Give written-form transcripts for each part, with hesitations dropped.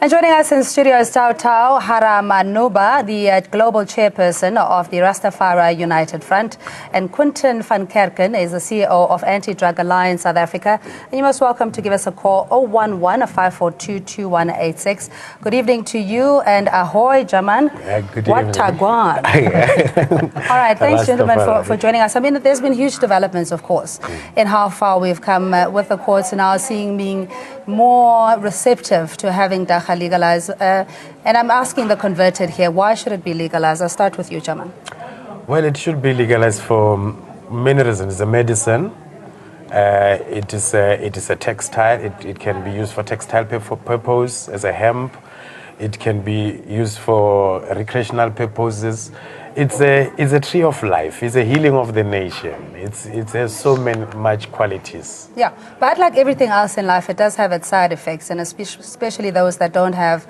And joining us in studio is Tau Haramanuba, the global chairperson of the Rastafari United Front, and Quinton van Kerken is the CEO of Anti-Drug Alliance South Africa. And you're most welcome to give us a call 011-542-2186. Good evening to you and ahoy, Jaman. Good What evening. Tagwan. All right, thanks, gentlemen, for joining us. I mean, there's been huge developments, of course, in how far we've come with the courts now being more receptive to having dagga legalized. And I'm asking the converted here, why should it be legalized? I'll start with you, Jaman. Well, it should be legalized for many reasons. It's a medicine. It is a textile. It can be used for textile purpose as a hemp. It can be used for recreational purposes. It's a tree of life. It's a healing of the nation. It has so much qualities. Yeah, but like everything else in life, it does have its side effects, and especially those that don't have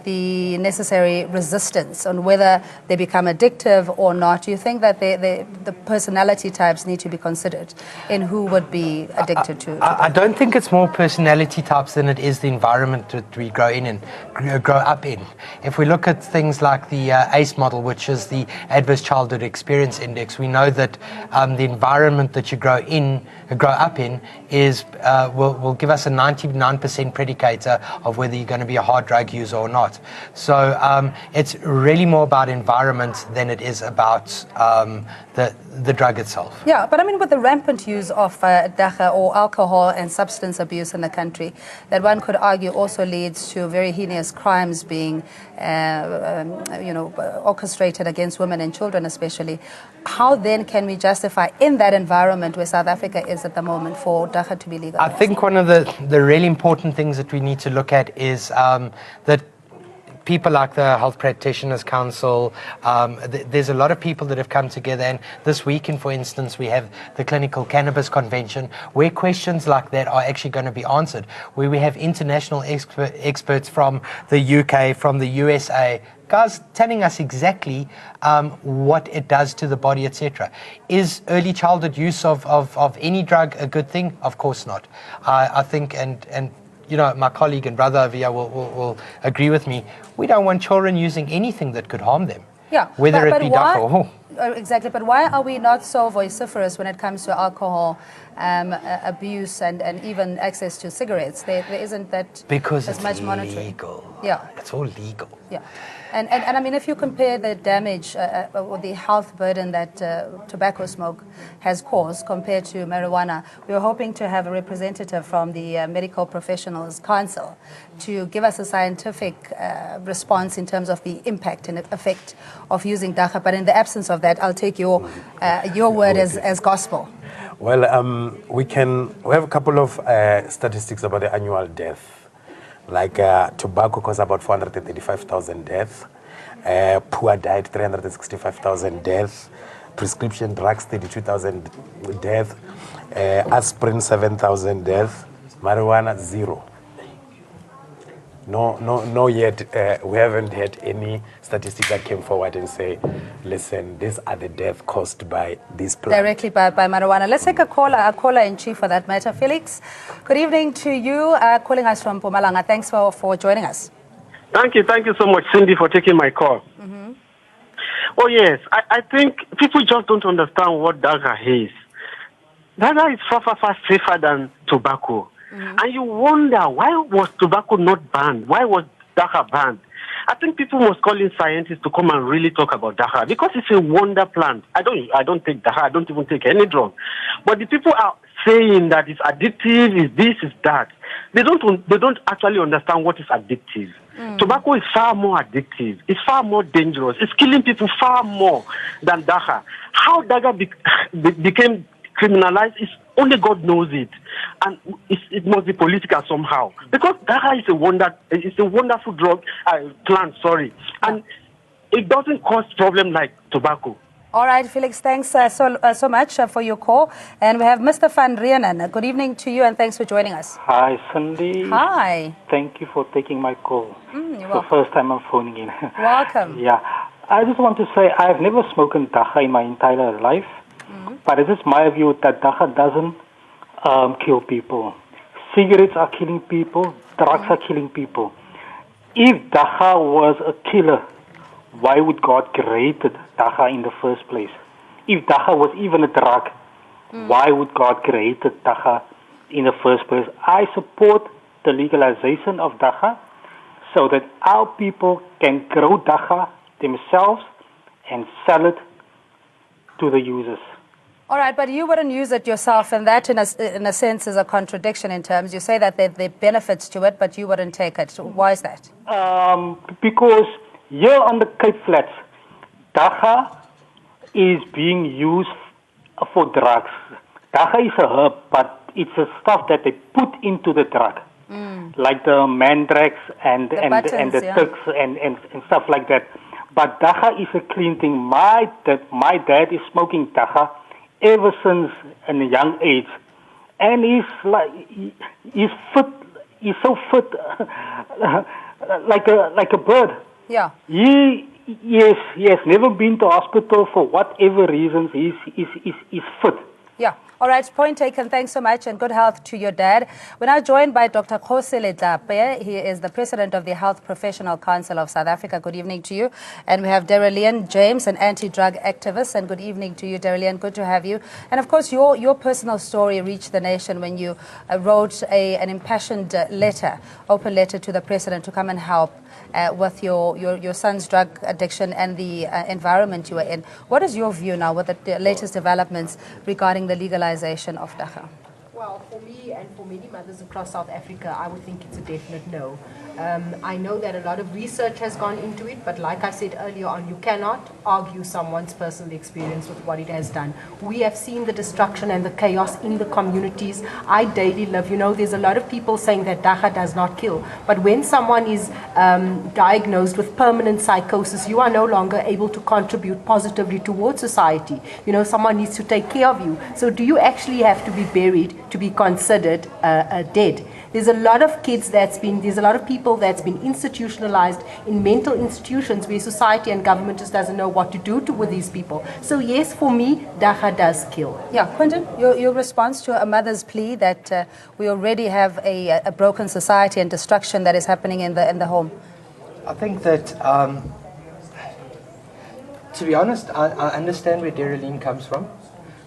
the necessary resistance on whether they become addictive or not. Do you think that the personality types need to be considered in who would be addicted to? I don't think it's more personality types than it is the environment that we grow up in. If we look at things like the ACE model, which is the Adverse Childhood Experience Index, we know that the environment that you grow up in is will give us a 99% predicator of whether you're going to be a hard drug user or not. So it's really more about environment than it is about the drug itself. Yeah, but I mean, with the rampant use of dagga or alcohol and substance abuse in the country, that one could argue also leads to very heinous crimes being orchestrated against women and children especially. How then can we justify in that environment where South Africa is at the moment for dagga to be legal? I think one of the really important things that we need to look at is that people like the Health Practitioners Council, there's a lot of people that have come together, and this weekend, for instance, we have the Clinical Cannabis Convention, where questions like that are actually going to be answered, where we have international experts from the UK, from the USA, guys telling us exactly what it does to the body, etc. Is early childhood use of any drug a good thing? Of course not. I think, and you know, my colleague and brother over here will agree with me. We don't want children using anything that could harm them. Yeah, whether it be dagga or... Exactly, but why are we not so vociferous when it comes to alcohol abuse and even access to cigarettes? There isn't that because as much monitoring. Legal. Yeah, it's all legal. Yeah, and I mean, if you compare the damage or the health burden that tobacco smoke has caused compared to marijuana, we were hoping to have a representative from the Medical Professionals Council to give us a scientific response in terms of the impact and effect of using dagga. But in the absence of that, I'll take your word as gospel. Well, we have a couple of statistics about the annual death. Like tobacco caused about 435,000 deaths, poor diet 365,000 deaths, prescription drugs 32,000 deaths, aspirin 7,000 deaths, marijuana 0. No yet. We haven't had any statistics that came forward and say, listen, these are the deaths caused by this plant. Directly by marijuana. Let's take a caller in chief for that matter. Felix, good evening to you, calling us from Mpumalanga. Thanks for joining us. Thank you so much, Cindy, for taking my call. Mm-hmm. Oh yes, I think people just don't understand what dagga is. Dagga is far safer than tobacco. Mm-hmm. And you wonder, why was tobacco not banned? Why was dagga banned? I think people must call in scientists to come and really talk about dagga because it's a wonder plant. I don't take dagga. I don't even take any drug. But the people are saying that it's addictive, is this, is that. They don't actually understand what is addictive. Mm. Tobacco is far more addictive. It's far more dangerous. It's killing people far more than dagga. How dagga became criminalized is only God knows it, and it must be political somehow. Because dagga is a wonderful drug plant. And it doesn't cause problem like tobacco. All right, Felix, thanks so much for your call. And we have Mr. Van Rienen. Good evening to you, and thanks for joining us. Hi, Cindy. Hi. Thank you for taking my call. You're it's welcome. the first time I'm phoning in. Welcome. Yeah, I just want to say I've never smoked dagga in my entire life. But it is my view that dagga doesn't kill people. Cigarettes are killing people. Drugs are killing people. if dagga was a killer, why would God created dagga in the first place? If dagga was even a drug, why would God created dagga in the first place? I support the legalization of dagga so that our people can grow dagga themselves and sell it to the users. All right, but you wouldn't use it yourself, and that in a sense is a contradiction in terms. You say that there are benefits to it, but you wouldn't take it. So why is that? Because here on the Cape Flats, dagga is being used for drugs. Dagga is a herb, but it's a stuff that they put into the drug, like the mandrax and the ticks and stuff like that. But dagga is a clean thing. My dad is smoking dagga ever since a young age, and he's fit. He's so fit, like a bird. Yeah. He has never been to hospital for whatever reasons. He's fit. Yeah. All right, point taken. Thanks so much, and good health to your dad. We're now joined by Dr. Legalise. He is the president of the Health Professional Council of South Africa. Good evening to you. And we have Darrell James, an anti-drug activist. And good evening to you, Darrell. Good to have you. And of course, your personal story reached the nation when you wrote an impassioned letter, open letter to the president to come and help with your son's drug addiction and the environment you were in. What is your view now with the latest developments regarding the legalization of dagga? Well, for me and for many mothers across South Africa, I would think it's a definite no. I know that a lot of research has gone into it, but like I said earlier on, you cannot argue someone's personal experience with what it has done. We have seen the destruction and the chaos in the communities. I daily live, there's a lot of people saying that dagga does not kill, but when someone is diagnosed with permanent psychosis, you are no longer able to contribute positively towards society. Someone needs to take care of you. So do you actually have to be buried to be considered dead? There's a lot of there's a lot of people that's been institutionalized in mental institutions where society and government just doesn't know what to do with these people. So yes, for me, dagga does kill. Yeah, Quentin, your response to a mother's plea that we already have a broken society and destruction that is happening in the home. I think that, to be honest, I understand where Darrell comes from.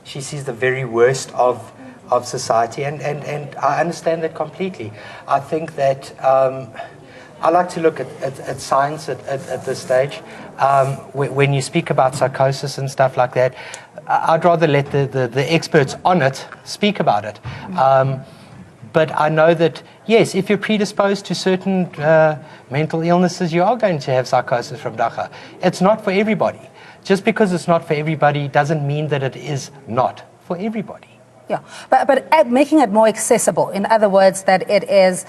She sees the very worst of society, and I understand that completely. I think that I like to look at science at this stage. When you speak about psychosis and stuff like that, I'd rather let the experts on it speak about it. But I know that, yes, if you're predisposed to certain mental illnesses, you are going to have psychosis from dagga. It's not for everybody. Just because it's not for everybody doesn't mean that it is not for everybody. Yeah, but making it more accessible, in other words, that it is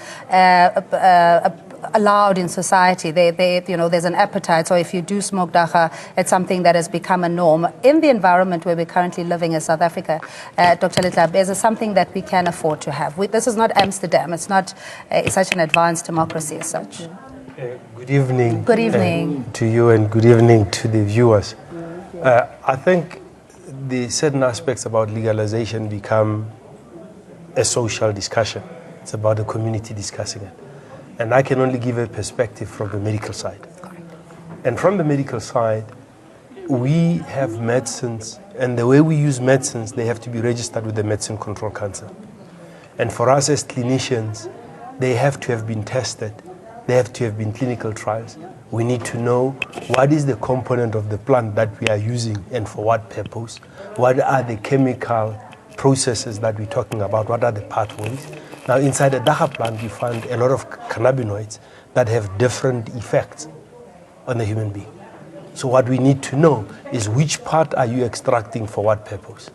allowed in society. There's an appetite. So if you do smoke dagga, it's something that has become a norm in the environment where we're currently living in South Africa. Dr. Legalise, is something that we can afford to have. This is not Amsterdam. It's not such an advanced democracy as such. Good evening. Good evening to you, and good evening to the viewers. I think the certain aspects about legalization become a social discussion. It's about the community discussing it. And I can only give a perspective from the medical side. And from the medical side, we have medicines, and the way we use medicines, they have to be registered with the Medicine Control Council. And for us as clinicians, they have to have been tested. They have to have been clinical trials. We need to know what is the component of the plant that we are using and for what purpose. What are the chemical processes that we're talking about? What are the pathways? Now, inside the dagga plant, you find a lot of cannabinoids that have different effects on the human being. So what we need to know is which part are you extracting for what purpose.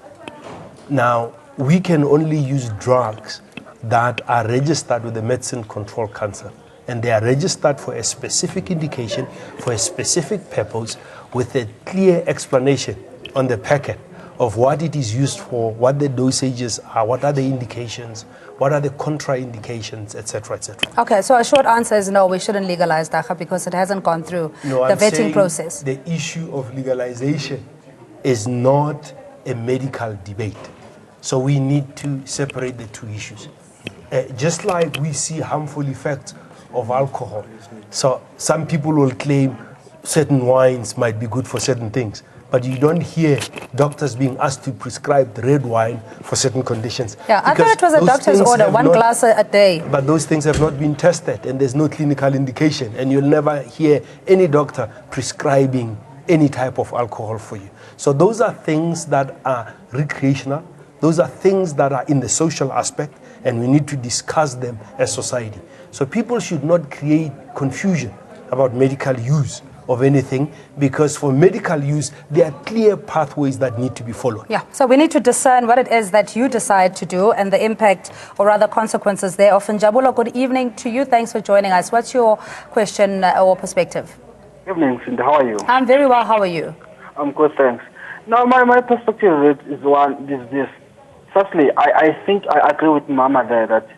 Now, we can only use drugs that are registered with the Medicine Control Council. And they are registered for a specific indication, for a specific purpose, with a clear explanation on the packet of what it is used for, what the dosages are, what are the indications, what are the contraindications, etc., etc. Okay, so a short answer is no, we shouldn't legalize dagga because it hasn't gone through the vetting process. The issue of legalization is not a medical debate. So we need to separate the two issues. Just like we see harmful effects of alcohol. So some people will claim certain wines might be good for certain things, but you don't hear doctors being asked to prescribe the red wine for certain conditions. Yeah, I thought it was a doctor's order, one glass a day. But those things have not been tested, and there's no clinical indication, and you'll never hear any doctor prescribing any type of alcohol for you. So those are things that are recreational. Those are things that are in the social aspect, and we need to discuss them as society. So people should not create confusion about medical use of anything, because for medical use, there are clear pathways that need to be followed. Yeah, so we need to discern what it is that you decide to do and the impact, or rather consequences thereof. Njabula, good evening to you. Thanks for joining us. What's your question or perspective? Good evening, Cindy. How are you? I'm very well. How are you? I'm good, thanks. Now, my perspective is this. Firstly, I think I agree with Mama there that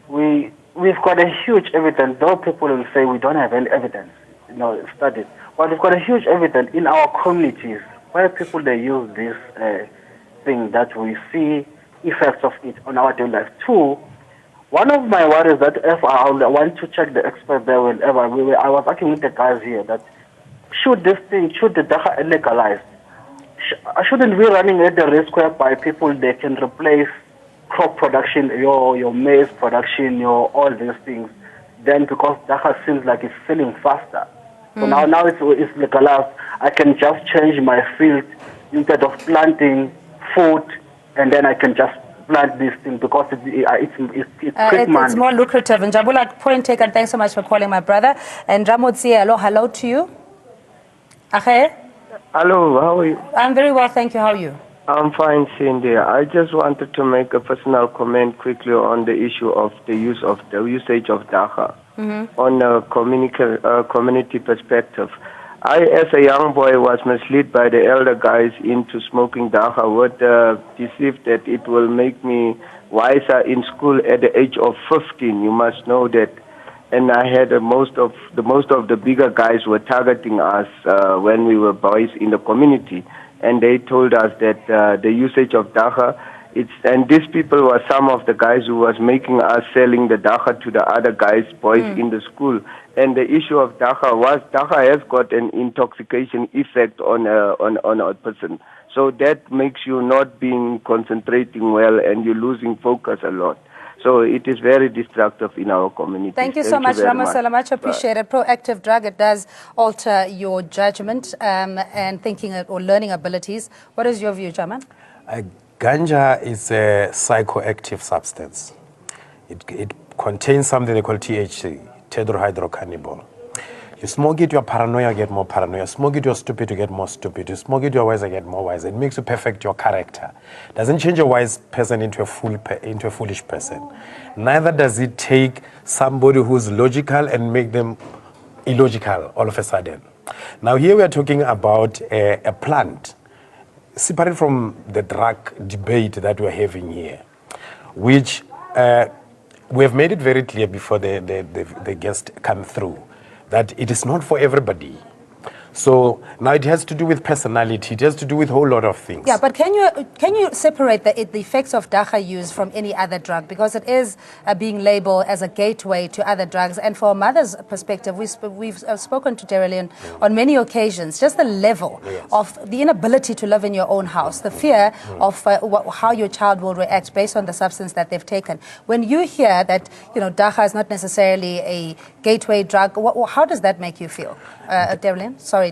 we've got a huge evidence, though people will say we don't have any evidence, studied. But we've got a huge evidence in our communities where people, they use this thing that we see effects of it on our daily life. Two, one of my worries that if I want to check the experts there whenever I was arguing with the guys here that should the dagga legalized? Shouldn't we running at the risk whereby people, they can replace crop production, your maize production, all these things, then because dagga seems like it's selling faster. So now it's legalized, I can just change my field instead of planting food, and then I can just plant this thing because it's more lucrative. And Njabula, point taken. Thanks so much for calling, my brother. And Ramotsi, hello to you. Ache? Hello, how are you? I'm very well, thank you. How are you? I'm fine, Cindy. I just wanted to make a personal comment quickly on the issue of the usage of dagga on a community perspective. I, as a young boy, was misled by the elder guys into smoking dagga with the deceit that it will make me wiser in school at the age of 15. You must know that. And I had most of the bigger guys were targeting us when we were boys in the community, and they told us that the usage of dagga, and these people were some of the guys who was making us selling the dagga to the other guys, boys in the school. And the issue of dagga has got an intoxication effect on a person. So that makes you not being concentrating well, and you're losing focus a lot. So it is very destructive in our community. Thank you so much, Ramasela. Much appreciated. Proactive drug, it does alter your judgment and thinking or learning abilities. What is your view, Jaman? Ganja is a psychoactive substance. It contains something they call THC, tetrahydrocannabinol. You smoke it, your paranoia get more paranoia. Smoke it, you're stupid, you get more stupid. You smoke it, you're wiser, get more wise. It makes you perfect your character. Doesn't change a wise person into a foolish person. Neither does it take somebody who's logical and make them illogical all of a sudden. Now here we are talking about a plant, separate from the drug debate that we're having here, which we have made it very clear before the guest come through, that it is not for everybody. So now it has to do with personality. It has to do with a whole lot of things. Yeah, but can you separate the effects of dagga use from any other drug? Because it is being labeled as a gateway to other drugs. And for a mother's perspective, we've spoken to Derelian on many occasions, just the level of the inability to live in your own house, the fear of how your child will react based on the substance that they've taken. When you hear that, dagga is not necessarily a gateway drug, how does that make you feel? Derelian, sorry.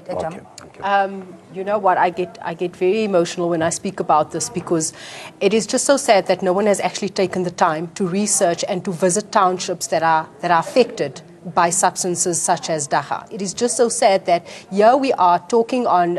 You know what, I get very emotional when I speak about this, because it is just so sad that no one has actually taken the time to research and to visit townships that are affected by substances such as dagga. It is just so sad that here we are talking on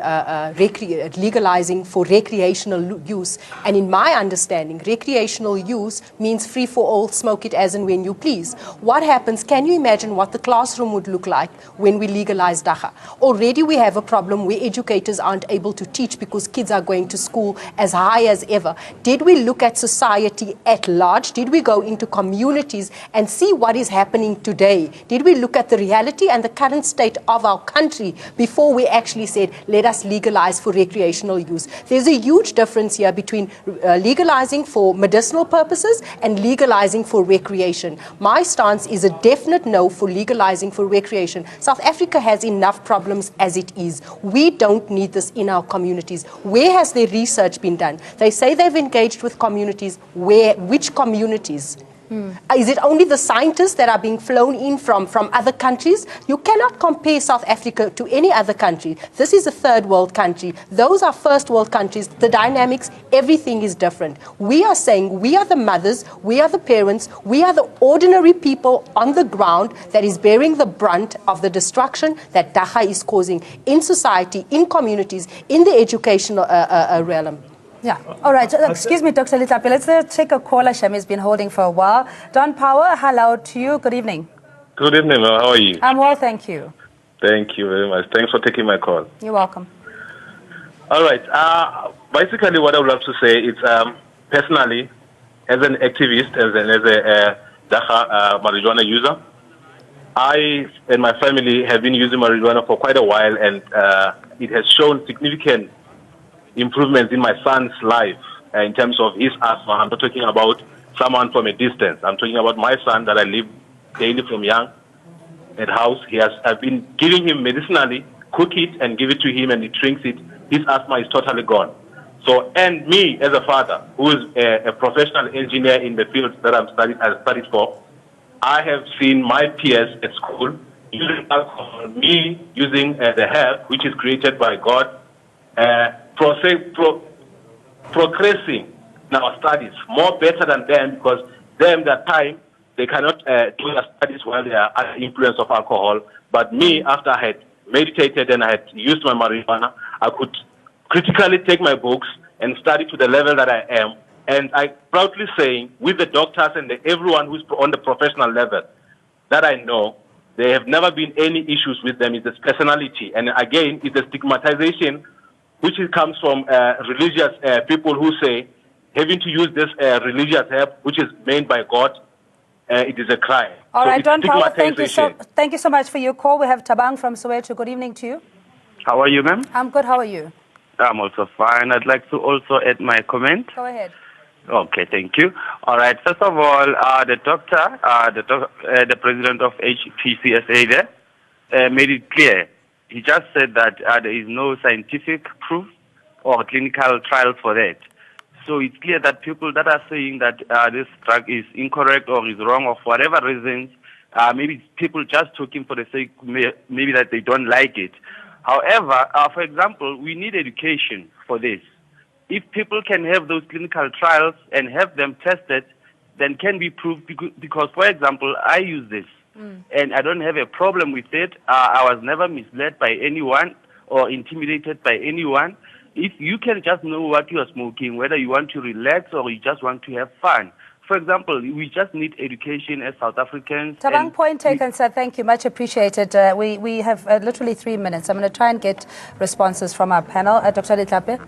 legalizing for recreational use, and in my understanding, recreational use means free for all, smoke it as and when you please. What happens, can you imagine what the classroom would look like when we legalize dagga? Already we have a problem where educators aren't able to teach because kids are going to school as high as ever. Did we look at society at large? Did we go into communities and see what is happening today? Did we look at the reality and the current state of our country before we actually said, let us legalize for recreational use? There's a huge difference here between legalizing for medicinal purposes and legalizing for recreation. My stance is a definite no for legalizing for recreation. South Africa has enough problems as it is. We don't need this in our communities. Where has their research been done? They say they've engaged with communities. Where? Which communities? Is it only the scientists that are being flown in from other countries? You cannot compare South Africa to any other country. This is a third world country. Those are first world countries. The dynamics, everything is different. We are saying we are the mothers, we are the parents, we are the ordinary people on the ground that is bearing the brunt of the destruction that dagga is causing in society, in communities, in the educational realm. Yeah. All right. Excuse me, Dr. Litlapi. Let's take a caller. Shami's been holding for a while. Don Power, hello to you. Good evening. Good evening. How are you? I'm well, thank you. Thank you very much. Thanks for taking my call. You're welcome. All right. Basically, what I would love to say is, personally, as an activist, as a dagga marijuana user, I and my family have been using marijuana for quite a while, and it has shown significant improvements in my son's life in terms of his asthma. I'm not talking about someone from a distance. I'm talking about my son that I live daily from young at house. I've been giving him medicinally, cook it and give it to him, and he drinks it. His asthma is totally gone. So, and me as a father, who is a professional engineer in the field that I studied for, I have seen my peers at school using alcohol, me using the herb, which is created by God, progressing in our studies more better than them, because them that time they cannot do their studies while they are under the influence of alcohol. But me, after I had meditated and I had used my marijuana, I could critically take my books and study to the level that I am. And I proudly saying, with the doctors and everyone who's on the professional level that I know, there have never been any issues with them. It's the personality. And again, it's the stigmatization which comes from religious people who say having to use this religious herb, which is made by God, it is a crime. All right, Don Power, thank you so much for your call. We have Tabang from Soweto. Good evening to you. How are you, ma'am? I'm good. How are you? I'm also fine. I'd like to also add my comment. Go ahead. Okay, thank you. All right, first of all, the president of HPCSA there made it clear. He just said that there is no scientific proof or clinical trials for that. So it's clear that people that are saying that this drug is incorrect or is wrong or for whatever reasons, maybe people just talking for the sake, maybe that they don't like it. However, for example, we need education for this. If people can have those clinical trials and have them tested, then can be proved because, for example, I use this. And I don't have a problem with it. I was never misled by anyone or intimidated by anyone. If you can just know what you are smoking, whether you want to relax or you just want to have fun. For example, we just need education as South Africans. Tabang, point taken, sir. Thank you. Much appreciated. We have literally 3 minutes. I'm going to try and get responses from our panel. Dr. Litlapi?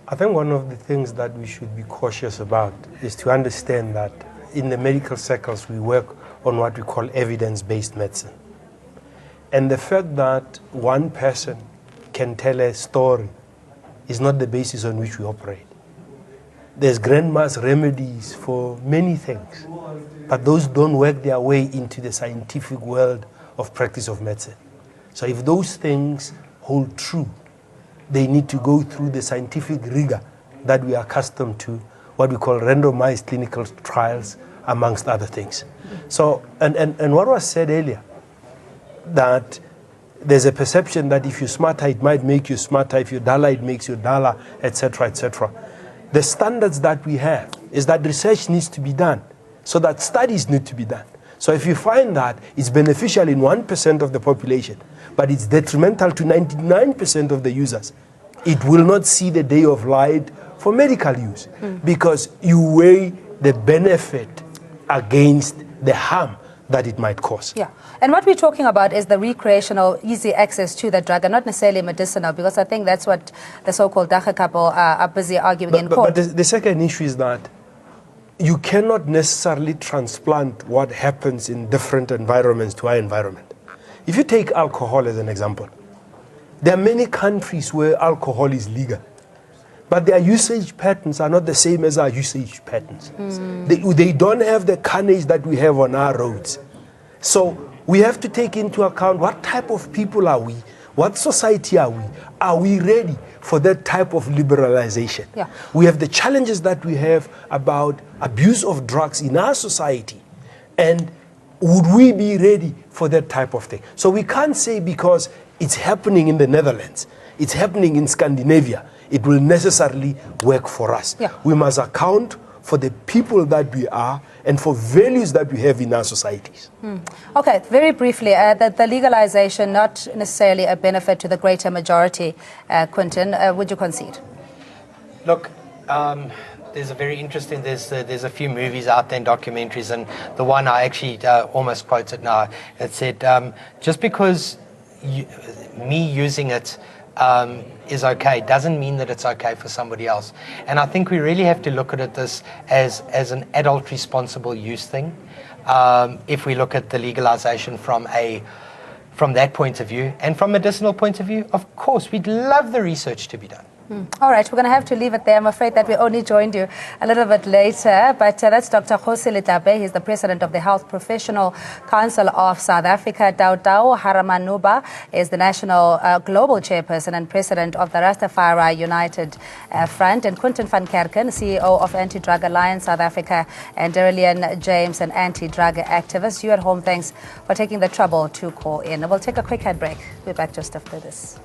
I think one of the things that we should be cautious about is to understand that in the medical circles we work on what we call evidence-based medicine. And the fact that one person can tell a story is not the basis on which we operate. There's grandma's remedies for many things, but those don't work their way into the scientific world of practice of medicine. So if those things hold true, they need to go through the scientific rigor that we are accustomed to, what we call randomized clinical trials, amongst other things. So, and what was said earlier, that there's a perception that if you're smarter, it might make you smarter. If you're duller, it makes you duller, etc., etc. The standards that we have is that research needs to be done, so that studies need to be done. So if you find that it's beneficial in 1% of the population, but it's detrimental to 99% of the users, it will not see the day of light for medical use, because you weigh the benefit against the harm that it might cause. Yeah, and what we're talking about is the recreational, easy access to the drug, and not necessarily medicinal, because I think that's what the so-called dagga couple are busy arguing in court. But the second issue is that you cannot necessarily transplant what happens in different environments to our environment. If you take alcohol as an example, there are many countries where alcohol is legal, but their usage patterns are not the same as our usage patterns. They don't have the carnage that we have on our roads. So we have to take into account what type of people are we, what society are we? Are we ready for that type of liberalization? Yeah. We have the challenges that we have about abuse of drugs in our society, and would we be ready for that type of thing? So we can't say because it's happening in the Netherlands, it's happening in Scandinavia, it will necessarily work for us. Yeah. We must account for the people that we are and for values that we have in our societies. Okay, very briefly, the legalization not necessarily a benefit to the greater majority, Quentin, would you concede? Look, there's a very interesting, there's a few movies out there and documentaries, and the one I actually almost quoted now, it said, just because me using it is okay doesn't mean that it's okay for somebody else. And I think we really have to look at this as an adult responsible use thing. If we look at the legalization from that point of view, and from a medicinal point of view, of course, we'd love the research to be done. All right, we're going to have to leave it there. I'm afraid that we only joined you a little bit later, but that's Dr. Kgosile Tlhape. He's the president of the Health Professional Council of South Africa. Dautau Haramanuba is the national global chairperson and president of the Rastafari United Front, and Quentin van Kerken, CEO of Anti-Drug Alliance South Africa, and Derelian James, an anti-drug activist. You at home, thanks for taking the trouble to call in. We'll take a quick ad break. We're back just after this.